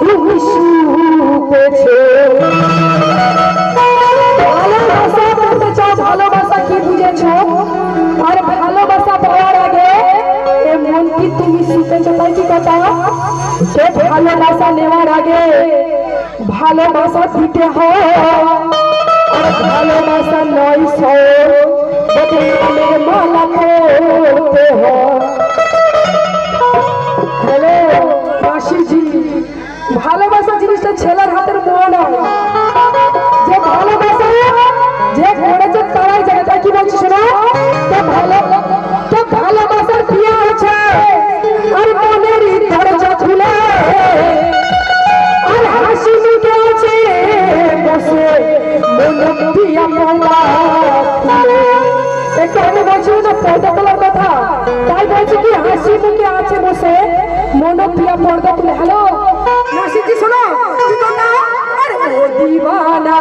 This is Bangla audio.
তুমি শুনেছো ভালোবাসা বলতে চাও ভালোবাসা কি বুঝেছো আর ভালোবাসা পাওয়ার আগে এ মন কি তুমি শিখেছো তাই কি কথা সে ভালোবাসা নেওয়ার আগে ভালোবাসা দিতে হয় আর ভালোবাসা নয় সবের মালা করতে হয়। হ্যালো মাসিজি ভালোবাসা জিনিসটা ছেলের হাতের মোয়া নয় যে ভালোবাসা যে করেছে তারাই জানে তাই কি বলছি শোনো তো ভালোবাসার বিয়ে আছে আর মনের দরজা খুলে আর হাসি মুখে আছে বসে মন দিয়া পড়া একটু আমি বলছি না পর্দা তোলার কথা তাই বলছি কি হাসি মুখে আছে বসে মন দিয়া পর্দা তুলে। হ্যালো নাসিজি শোনো কি কথা আরে ও দিবানা